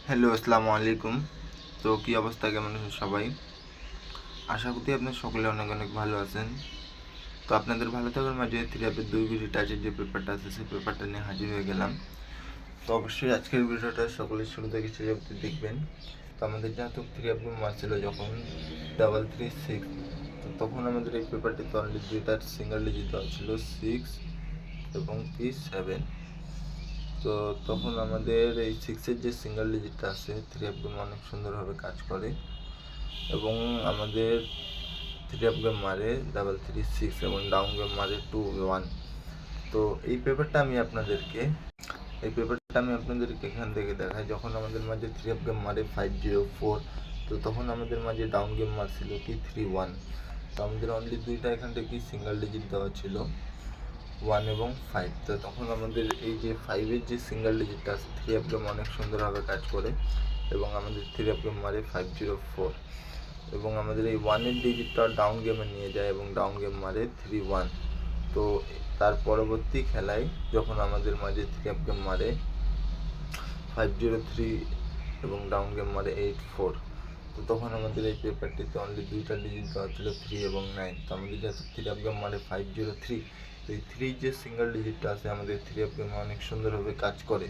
Hello, আসসালামু আলাইকুম। তো কী অবস্থা, কেমন আছেন সবাই? আশা করি আপনার সকলে অনেক অনেক ভালো আছেন। তো আপনাদের ভালো থাকার মাঝে 3 2 বিডি টাচের যে পেপারটা আছে সেই পেপারটা নিয়ে হাজির হয়ে গেলাম। তো অবশ্যই আজকের ভিডিওটা সকলের শুরু থেকে শেষ অবধি দেখবেন। তো আমাদের যেহেতু 3 মার্ক ছিল যখন 336, তো তখন আমাদের এই পেপারটিতে অনলি দুইটা সিঙ্গেল ডিজিট দেওয়া ছিল, 6 এবং 7। তো তখন আমাদের এই 6-এর যে সিঙ্গেল ডিজিটটা আছে 3 অনেক সুন্দরভাবে কাজ করে এবং আমাদের 3 মারে 336 এবং ডাউন গেম মারে 2-1। তো এই পেপারটা আমি আপনাদেরকে এখান থেকে দেখাই। যখন আমাদের মাঝে 3 মারে 504, তো তখন আমাদের মাঝে ডাউন গেম মারছিল কি 3-1। তো আমাদের অনলি দুইটা এখান থেকে সিঙ্গেল ডিজিট দেওয়া ছিল, 1 এবং 5। তো তখন আমাদের এই যে 5-এর যে সিঙ্গেল ডিজিটটা আছে 3 অনেক সুন্দরভাবে কাজ করে এবং আমাদের 3 মারে 504 এবং আমাদের এই 1-এর ডিজিটটা ডাউন গেমে নিয়ে যায় এবং ডাউন গেম মারে 3-1। তো তার পরবর্তী খেলায় যখন আমাদের মাঝে 3 মারে 503 এবং ডাউন গেম মারে 84, তো তখন আমাদের এই পেপারটিতে অনলি দুইটা ডিজিট দেওয়া ছিল, 3 এবং 9। তো আমাদের যাতে 3 মারে 503, তো এই 3 যে সিঙ্গেল ডিজিটটা আছে আমাদের 3 অনেক সুন্দরভাবে কাজ করে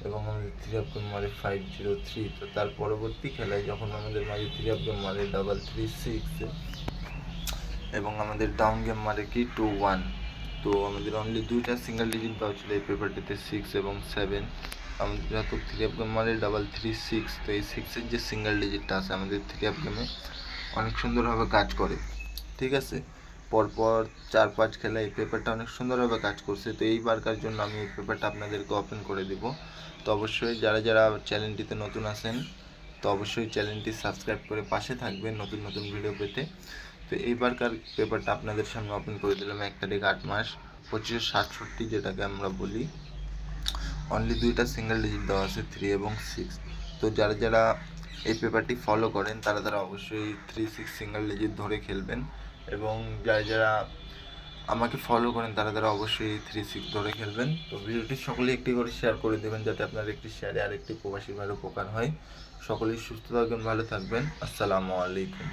এবং আমাদের 3 মারে 503। তো তার পরবর্তী খেলায় যখন আমাদের মাঝে 3 মারে 336 এবং আমাদের ডাউন গেম মারে কি 2-1। তো আমাদের অনলি দুইটা সিঙ্গেল ডিজিট দেওয়া ছিল এই পেপারটিতে, 6 এবং 7। আমাদের যেহেতু 3 মারে 336, তো এই 6-এর যে সিঙ্গেল ডিজিটটা আছে আমাদের 3 অনেক সুন্দরভাবে কাজ করে। ঠিক আছে, পরপর 4-5 খেলা এই পেপারটা অনেক সুন্দরভাবে কাজ করছে। তো এইবারকার জন্য আমি এই পেপারটা আপনাদেরকে ওপেন করে দিব। তো অবশ্যই যারা যারা চ্যানেলটিতে নতুন আছেন তো অবশ্যই চ্যানেলটি সাবস্ক্রাইব করে পাশে থাকবেন নতুন নতুন ভিডিও পেতে। তো এইবারকার পেপারটা আপনাদের সামনে ওপেন করে দিলাম 1 তারিখ 8 মাস 2567, যেটাকে আমরা বলি। অনলি দুইটা সিঙ্গেল ডিজিট দেওয়া আছে, 3 এবং 6। তো যারা যারা এই পেপারটি ফলো করেন তারা অবশ্যই 3-6 সিঙ্গেল ডিজিট ধরে খেলবেন এবং যারা যারা আমাকে ফলো করেন তারা অবশ্যই 3-6 ধরে খেলবেন। তো ভিডিওটি সকলেই একটি করে শেয়ার করে দেবেন যাতে আপনার একটি শেয়ারে আরেকটি প্রবাসী ভাইয়ের উপকার হয়। সকলেই সুস্থ থাকবেন, ভালো থাকবেন। আসসালামু আলাইকুম।